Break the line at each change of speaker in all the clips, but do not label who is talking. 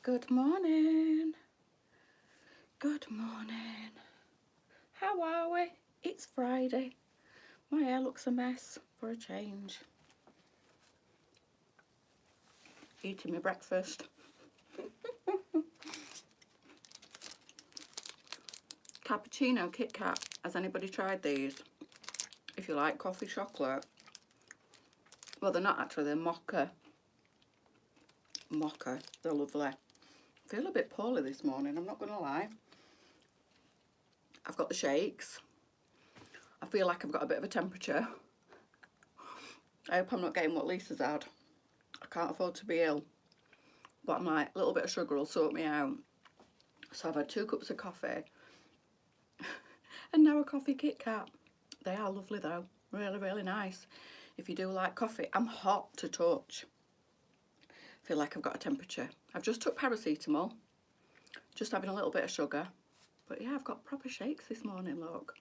Good morning. Good morning. How are we? It's Friday. My hair looks a mess for a change. Eating my breakfast. Cappuccino Kit Kat. Has anybody tried these? If you like coffee chocolate. Well, they're not actually, they're mocha. Mocha. They're lovely. I feel a bit poorly this morning, I'm not going to lie. I've got the shakes. I feel like I've got a bit of a temperature. I hope I'm not getting what Lisa's had. I can't afford to be ill. But I'm like, a little bit of sugar will sort me out. So I've had 2 cups of coffee. And now a coffee Kit Kat. They are lovely though. Really, really nice. If you do like coffee, I'm hot to touch. I feel like I've got a temperature. I've just took paracetamol. Just having a little bit of sugar. But yeah, I've got proper shakes this morning, look.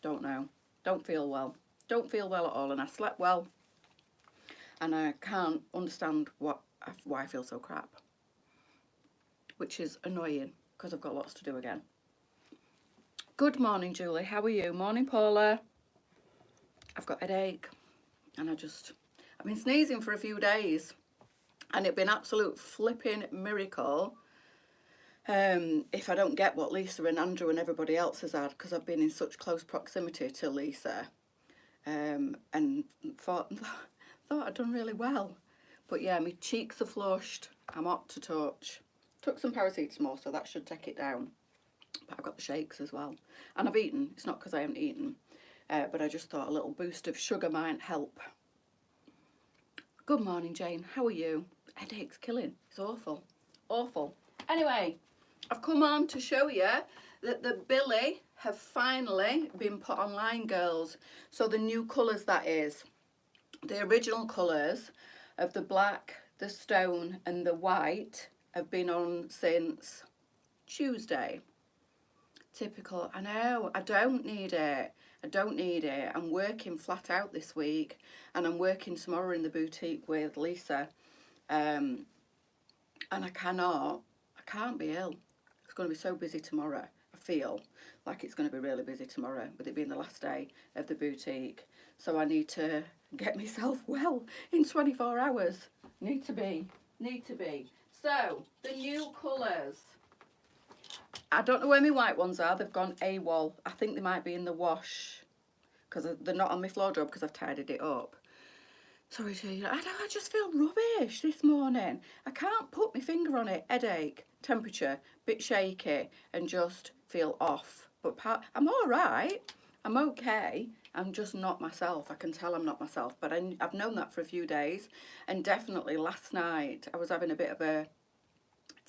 Don't know. Don't feel well. Don't feel well at all, and I slept well. And I can't understand why I feel so crap. Which is annoying, because I've got lots to do again. Good morning, Julie. How are you? Morning, Paula. I've got a headache. And I've been sneezing for a few days. And it'd been an absolute flipping miracle if I don't get what Lisa and Andrew and everybody else has had, because I've been in such close proximity to Lisa, and thought I'd done really well. But yeah, my cheeks are flushed. I'm hot to touch. Took some paracetamol, so that should take it down. But I've got the shakes as well. And I've eaten. It's not because I haven't eaten. But I just thought a little boost of sugar might help. Good morning, Jane. How are you? Headache's killing. It's awful. Awful. Anyway, I've come on to show you that the Billie have finally been put online, girls. So the new colours, that is. The original colours of the black, the stone and the white have been on since Tuesday. Typical. I know, I don't need it. I don't need it. I'm working flat out this week, and I'm working tomorrow in the boutique with Lisa. And I can't be ill. It's going to be so busy tomorrow. I feel like it's going to be really busy tomorrow, with it being the last day of the boutique. So I need to get myself well in 24 hours. Need to be. So, the new colours. I don't know where my white ones are. They've gone AWOL. I think they might be in the wash, because they're not on my floor job because I've tidied it up. Sorry to you. I just feel rubbish this morning. I can't put my finger on it. Headache, temperature, bit shaky, and just feel off. But I'm all right. I'm okay. I'm just not myself. I can tell I'm not myself. But I've known that for a few days. And definitely last night I was having a bit of a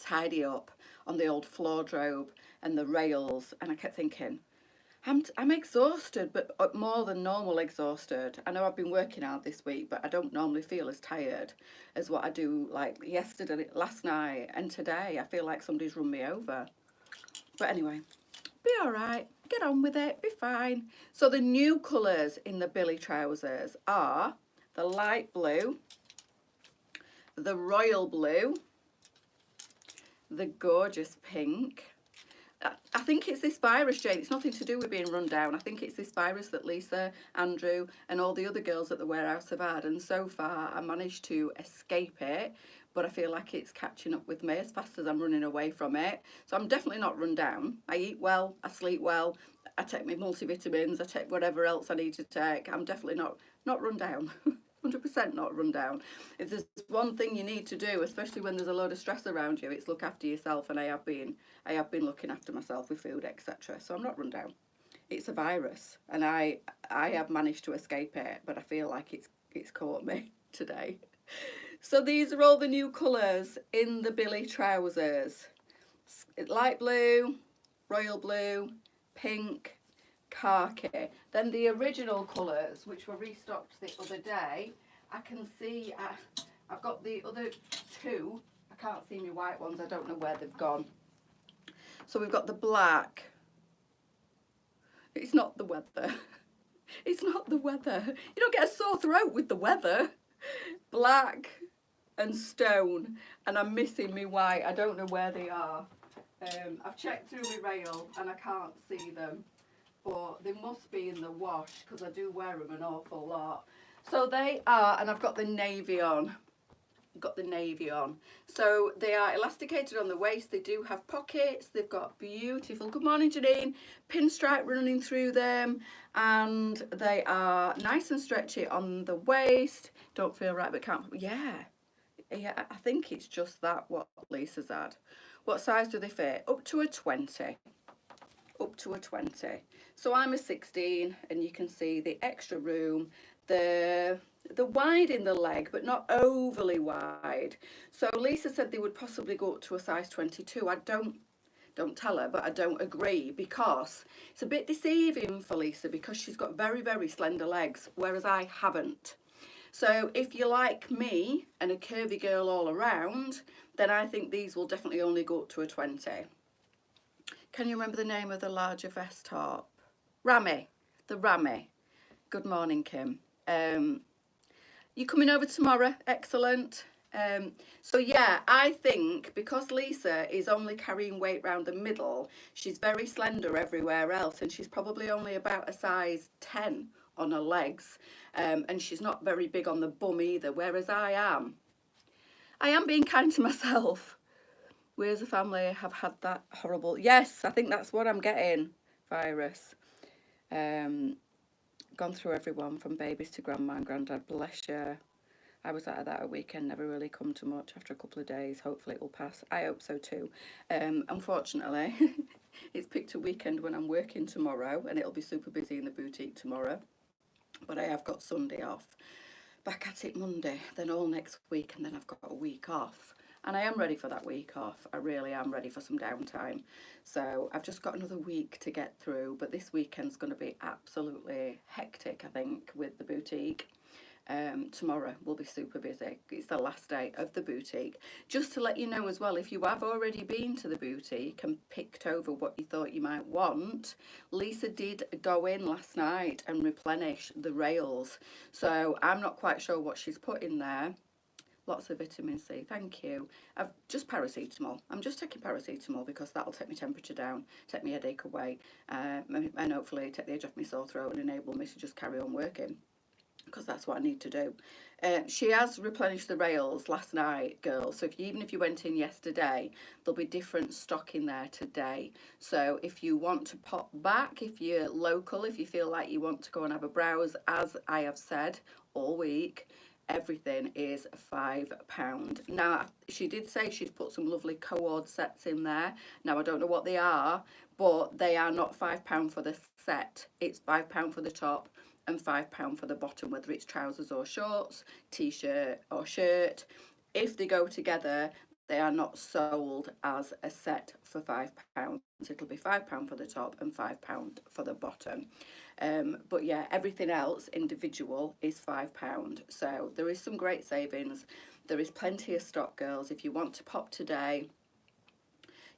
tidy up on the old wardrobe and the rails. And I kept thinking, I'm exhausted, but more than normal exhausted. I know I've been working out this week, but I don't normally feel as tired as what I do like yesterday, last night, and today. I feel like somebody's run me over. But anyway, be all right. Get on with it. Be fine. So the new colours in the Billie Trousers are the light blue, the royal blue, the gorgeous pink. I think it's this virus, Jane. It's nothing to do with being run down. I think it's this virus that Lisa, Andrew and all the other girls at the warehouse have had. And so far, I managed to escape it. But I feel like it's catching up with me as fast as I'm running away from it. So I'm definitely not run down. I eat well. I sleep well. I take my multivitamins. I take whatever else I need to take. I'm definitely not run down. 100% not run down. If there's one thing you need to do, especially when there's a load of stress around you, it's look after yourself, and I have been looking after myself with food, etc. So I'm not run down. It's a virus, and I have managed to escape it, but I feel like it's caught me today. So these are all the new colours in the Billie Trousers. Light blue, royal blue, pink, khaki. Then the original colours, which were restocked the other day, I can see I've got the other 2. I can't see my white ones. I don't know where they've gone. So we've got the black. It's not the weather. It's not the weather. You don't get a sore throat with the weather. Black, and stone, and I'm missing me white. I don't know where they are. I've checked through my rail and I can't see them, but they must be in the wash because I do wear them an awful lot. So they are, and I've got the navy on. So they are elasticated on the waist. They do have pockets. They've got beautiful, good morning Janine, pinstripe running through them, and they are nice and stretchy on the waist. Don't feel right but can't, yeah, I think it's just that what Lisa's had. What size do they fit? Up to a 20. Up to a 20. So I'm a 16, and you can see the extra room, the wide in the leg, but not overly wide. So Lisa said they would possibly go up to a size 22. I don't tell her, but I don't agree, because it's a bit deceiving for Lisa because she's got very, very slender legs, whereas I haven't. So if you like me and a curvy girl all around, then I think these will definitely only go up to a 20. Can you remember the name of the larger vest top? Rami, the Rami. Good morning, Kim. You coming over tomorrow? Excellent. So yeah, I think because Lisa is only carrying weight round the middle, she's very slender everywhere else, and she's probably only about a size 10 on her legs, and she's not very big on the bum either, whereas I am. I am being kind to myself. We as a family have had that horrible, yes, I think that's what I'm getting, virus. Gone through everyone from babies to grandma and granddad, bless you. I was out of that a weekend, never really come to much after a couple of days. Hopefully it will pass. I hope so too. Unfortunately, it's picked a weekend when I'm working tomorrow, and it'll be super busy in the boutique tomorrow. But I have got Sunday off. Back at it Monday, then all next week, and then I've got a week off. And I am ready for that week off. I really am ready for some downtime. So I've just got another week to get through, but this weekend's going to be absolutely hectic, I think, with the boutique. Tomorrow will be super busy. It's the last day of the boutique. Just to let you know as well, if you have already been to the boutique and picked over what you thought you might want, Lisa did go in last night and replenish the rails. So I'm not quite sure what she's put in there. Lots of vitamin C, thank you. I've just paracetamol. I'm just taking paracetamol because that'll take my temperature down, take my headache away, and hopefully take the edge off my sore throat and enable me to just carry on working, because that's what I need to do. She has replenished the rails last night, girls. So even if you went in yesterday, there'll be different stock in there today. So if you want to pop back, if you're local, if you feel like you want to go and have a browse, as I have said all week, everything is £5. Now, she did say she's put some lovely cord sets in there. Now, I don't know what they are, but they are not £5 for the set. It's £5 for the top and £5 for the bottom, whether it's trousers or shorts, t-shirt or shirt. If they go together, they are not sold as a set for £5. It'll be £5 for the top and £5 for the bottom. But yeah, everything else individual is £5. So there is some great savings. There is plenty of stock, girls. If you want to pop today,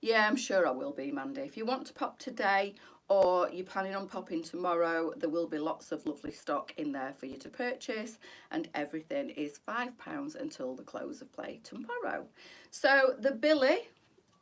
yeah, I'm sure I will be, Mandy. If you want to pop today, or you're planning on popping tomorrow, there will be lots of lovely stock in there for you to purchase, and everything is £5 until the close of play tomorrow. So the Billie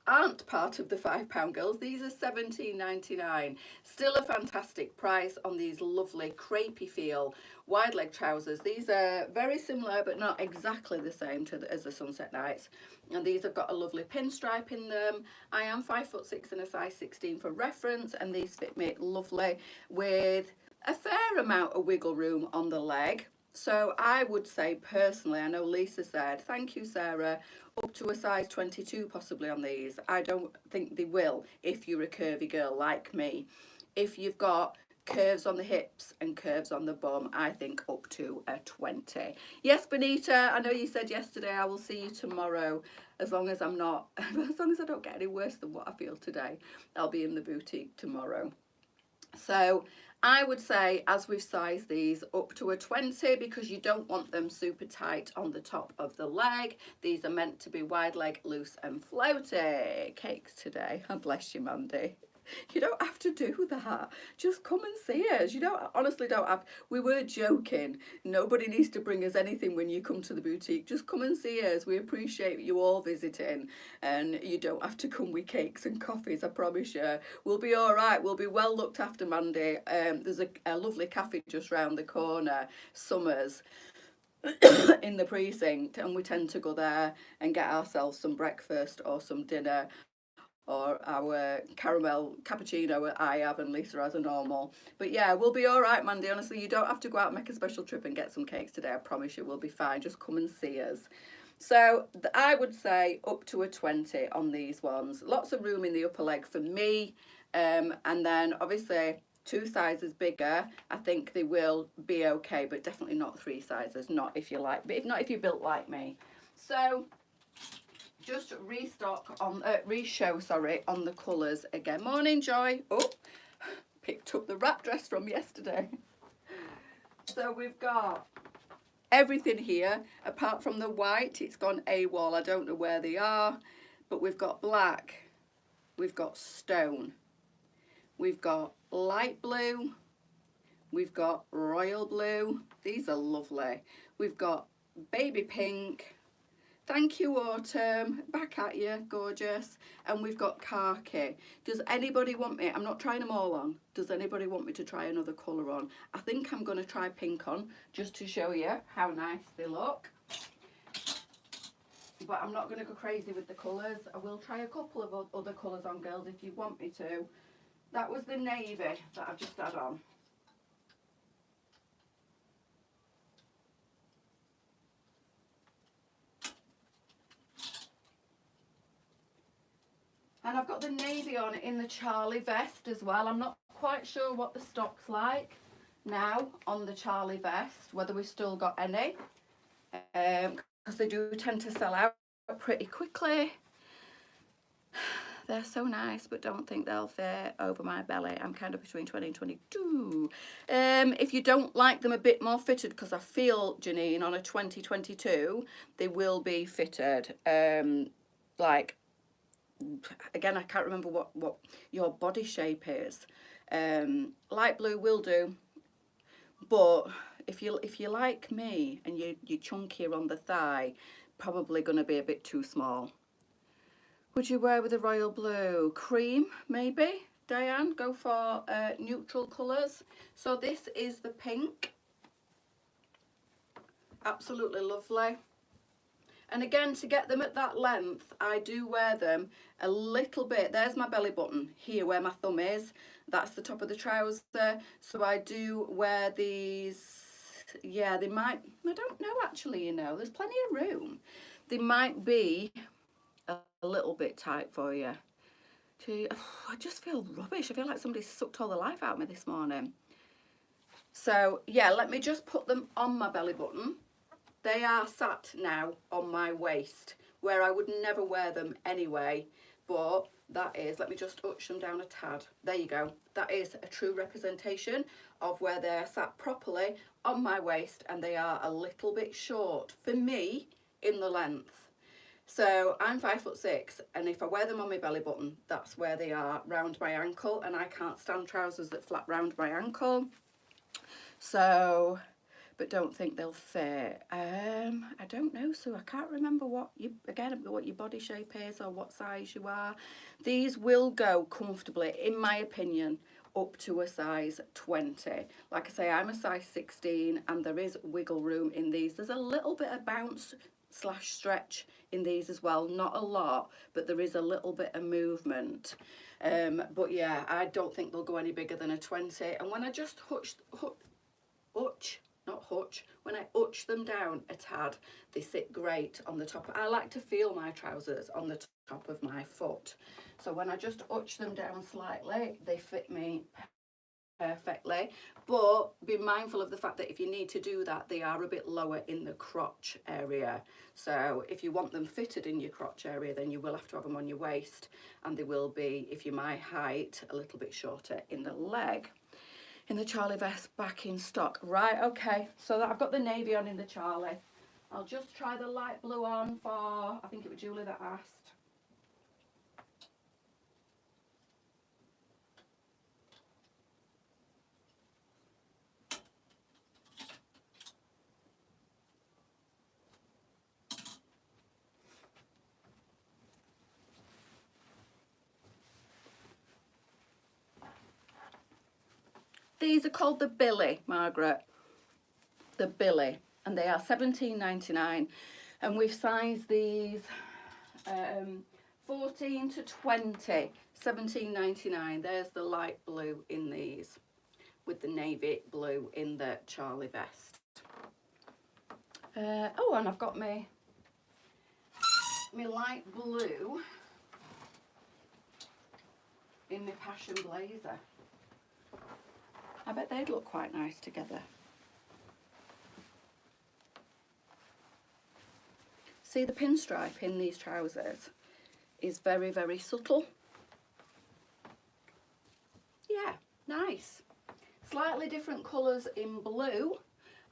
aren't part of the £5 girls. These are £17.99. Still a fantastic price on these lovely crepey feel wide leg trousers. These are very similar but not exactly the same as the Sunset Nights, and these have got a lovely pinstripe in them. I am 5'6" and a size 16 for reference, and these fit me lovely with a fair amount of wiggle room on the leg. So I would say personally, I know Lisa said, thank you Sarah, up to a size 22 possibly on these. I don't think they will if you're a curvy girl like me. If you've got curves on the hips and curves on the bum, I think up to a 20. Yes, Benita, I know you said yesterday I will see you tomorrow. As long as I'm not, as long as I don't get any worse than what I feel today, I'll be in the boutique tomorrow. So I would say, as we've sized these, up to a 20, because you don't want them super tight on the top of the leg. These are meant to be wide leg, loose and floaty. Cakes today. God bless you, Mandy. You don't have to do that. Just come and see us. You don't, honestly don't have, we were joking. Nobody needs to bring us anything when you come to the boutique. Just come and see us. We appreciate you all visiting, and you don't have to come with cakes and coffees, I promise you. We'll be all right. We'll be well looked after, Mandy. There's a lovely cafe just round the corner, Summers, in the precinct, and we tend to go there and get ourselves some breakfast or some dinner, or our caramel cappuccino I have and Lisa has a normal. But yeah, we'll be all right, Mandy. Honestly, you don't have to go out and make a special trip and get some cakes today. I promise you we'll be fine. Just come and see us. So I would say up to a 20 on these ones. Lots of room in the upper leg for me. And then obviously 2 sizes bigger, I think they will be okay, but definitely not 3 sizes. Not if you like, but if not, if you're built like me. So just reshow, sorry, on the colours again. Morning, Joy. Oh, picked up the wrap dress from yesterday. So we've got everything here, apart from the white. It's gone AWOL. I don't know where they are, but we've got black, we've got stone, we've got light blue, we've got royal blue. These are lovely. We've got baby pink. Thank you, Autumn. Back at you, gorgeous. And we've got khaki. Does anybody want me, I'm not trying them all on, does anybody want me to try another colour on? I think I'm going to try pink on, just to show you how nice they look. But I'm not going to go crazy with the colours. I will try a couple of other colours on, girls, if you want me to. That was the navy that I've just had on. And I've got the navy on in the Charlie vest as well. I'm not quite sure what the stock's like now on the Charlie vest, whether we've still got any, because they do tend to sell out pretty quickly. They're so nice, but don't think they'll fit over my belly. I'm kind of between 20 and 22. If you don't like them a bit more fitted, because I feel, Janine, on a 2022, they will be fitted. Like, again, I can't remember what your body shape is. Light blue will do, but if you like me and you're chunkier on the thigh, probably going to be a bit too small. Would you wear with a royal blue? Cream, maybe? Diane, go for neutral colours. So this is the pink. Absolutely lovely. And again, to get them at that length, I do wear them a little bit. There's my belly button here where my thumb is. That's the top of the trouser. So I do wear these. Yeah, they might, I don't know actually, you know, there's plenty of room. They might be a little bit tight for you. I just feel rubbish. I feel like somebody sucked all the life out of me this morning. So yeah, let me just put them on my belly button. They are sat now on my waist, where I would never wear them anyway, but that is, let me just touch them down a tad. There you go. That is a true representation of where they are sat properly on my waist, and they are a little bit short for me in the length. So I'm 5'6", and if I wear them on my belly button, that's where they are, round my ankle, and I can't stand trousers that flap round my ankle. So, but don't think they'll fit. I don't know, so I can't remember what your body shape is or what size you are. These will go comfortably, in my opinion, up to a size 20. Like I say, I'm a size 16, and there is wiggle room in these. There's a little bit of bounce / stretch in these as well, not a lot, but there is a little bit of movement. But yeah, I don't think they'll go any bigger than a 20. And when I just when I hutch them down a tad, they sit great on the top. I like to feel my trousers on the top of my foot. So when I just hutch them down slightly, they fit me perfectly. But be mindful of the fact that if you need to do that, they are a bit lower in the crotch area. So if you want them fitted in your crotch area, then you will have to have them on your waist, and they will be, if you're my height, a little bit shorter in the leg. In the Charlie vest, back in stock. Right, okay, so I've got the navy on in the Charlie. I'll just try the light blue on for, I think it was Julie that asked. These are called the Billie, Margaret. The Billie, and they are £17.99, and we've sized these 14 to 20, £17.99. There's the light blue in these with the navy blue in the Charlie vest. Oh, and I've got my light blue in my passion blazer. I bet they'd look quite nice together. See, the pinstripe in these trousers is very, very subtle. Yeah, nice. Slightly different colours in blue,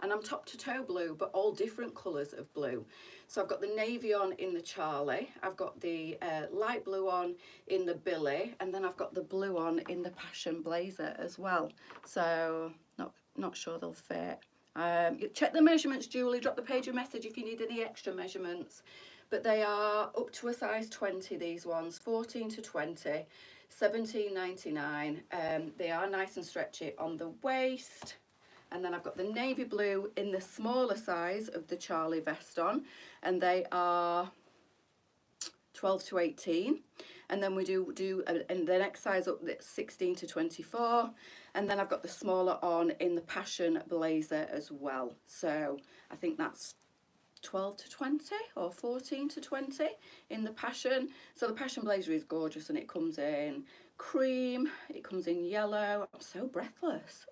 and I'm top to toe blue, but all different colours of blue. So I've got the navy on in the Charlie, I've got the light blue on in the Billie, and then I've got the blue on in the passion blazer as well. So not sure they'll fit. Check the measurements, Julie. Drop the page a message if you need any extra measurements. But they are up to a size 20, these ones, 14 to 20, £17.99. They are nice and stretchy on the waist. And then I've got the navy blue in the smaller size of the Charlie vest on, and they are 12 to 18. And then we do and the next size up, that's 16 to 24. And then I've got the smaller on in the passion blazer as well. So I think that's 12 to 20 or 14 to 20 in the passion. So the passion blazer is gorgeous, and it comes in cream, it comes in yellow. I'm so breathless.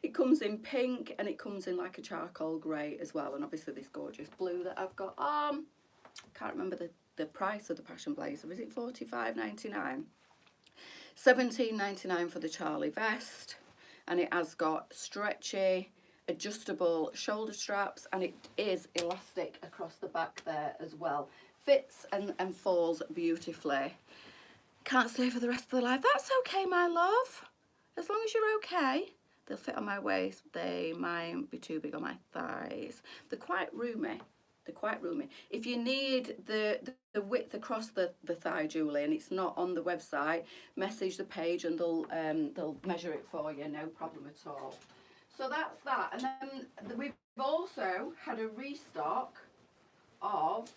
It comes in pink, and it comes in like a charcoal grey as well, and obviously this gorgeous blue that I've got on. Can't remember the price of the passion blazer. Is it £45.99? £17.99 for the Charlie vest, and it has got stretchy adjustable shoulder straps, and it is elastic across the back there as well. Fits and falls beautifully. Can't stay for the rest of the life. That's okay, my love, as long as you're okay. They'll fit on my waist. They might be too big on my thighs. They're quite roomy. They're quite roomy. If you need the width across the thigh, Julie, and it's not on the website, message the page and they'll measure it for you, no problem at all. So that's that. And then we've also had a restock of,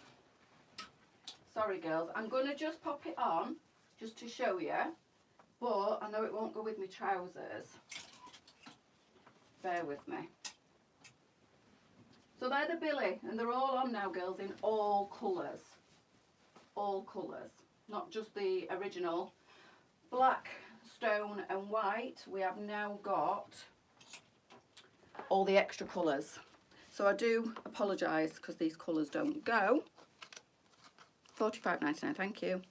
sorry girls, I'm going to just pop it on just to show you, but I know it won't go with my trousers. Bear with me. So they're the Billie, and they're all on now, girls, in all colours. All colours, not just the original black, stone and white. We have now got all the extra colours. So I do apologise because these colours don't go. £45.99, thank you.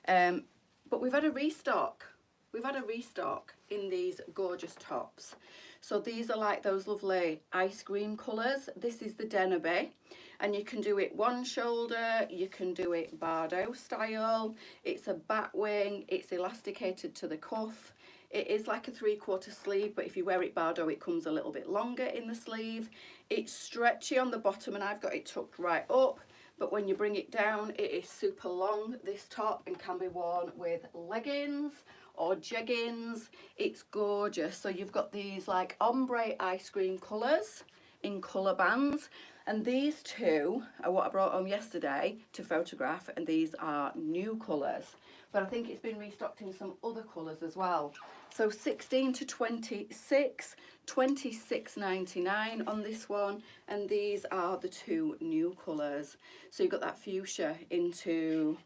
But we've had a restock. We've had a restock in these gorgeous tops. So these are like those lovely ice cream colours. This is the Denby, and you can do it one shoulder, you can do it Bardo style. It's a bat wing, it's elasticated to the cuff. It is like a 3/4 sleeve, but if you wear it Bardo, it comes a little bit longer in the sleeve. It's stretchy on the bottom, and I've got it tucked right up. But when you bring it down, it is super long, this top, and can be worn with leggings or jeggings. It's gorgeous. So you've got these like ombre ice cream colours in colour bands, and these two are what I brought home yesterday to photograph, and these are new colours, but I think it's been restocked in some other colours as well. So 16 to 26, £26.99 on this one, and these are the two new colours. So you've got that fuchsia into,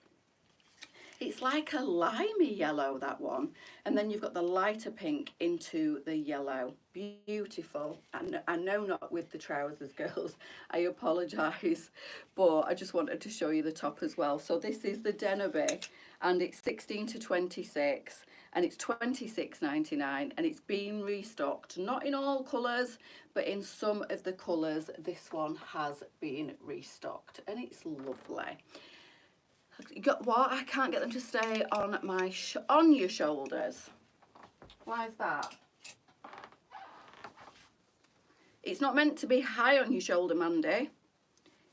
it's like a limey yellow, that one, and then you've got the lighter pink into the yellow. Beautiful. And I know not with the trousers, girls, I apologise, but I just wanted to show you the top as well. So this is the Denby, and it's 16 to 26, and it's £26.99, and it's been restocked, not in all colours, but in some of the colours this one has been restocked, and it's lovely. You got what? I can't get them to stay on my on your shoulders. Why is that? It's not meant to be high on your shoulder, Mandy.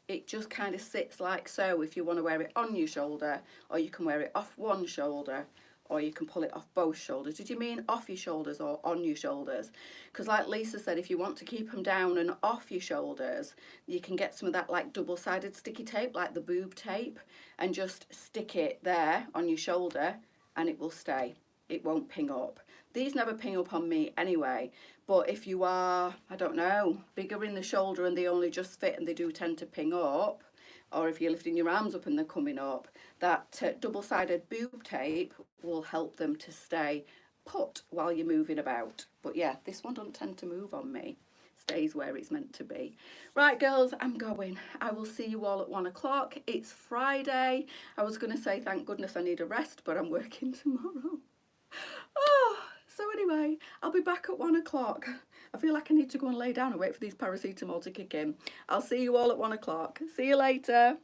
It just kind of sits like so if you want to wear it on your shoulder, or you can wear it off one shoulder, or you can pull it off both shoulders. Did you mean off your shoulders or on your shoulders? Because like Lisa said, if you want to keep them down and off your shoulders, you can get some of that like double-sided sticky tape, like the boob tape, and just stick it there on your shoulder and it will stay. It won't ping up. These never ping up on me anyway, but if you are, I don't know, bigger in the shoulder and they only just fit and they do tend to ping up, or if you're lifting your arms up and they're coming up, that double-sided boob tape will help them to stay put while you're moving about. But yeah, this one doesn't tend to move on me. Stays where it's meant to be. Right, girls, I'm going. I will see you all at 1 o'clock. It's Friday. I was going to say thank goodness I need a rest, but I'm working tomorrow. Oh, so anyway, I'll be back at 1 o'clock. I feel like I need to go and lay down and wait for these paracetamol to kick in. I'll see you all at 1 o'clock. See you later.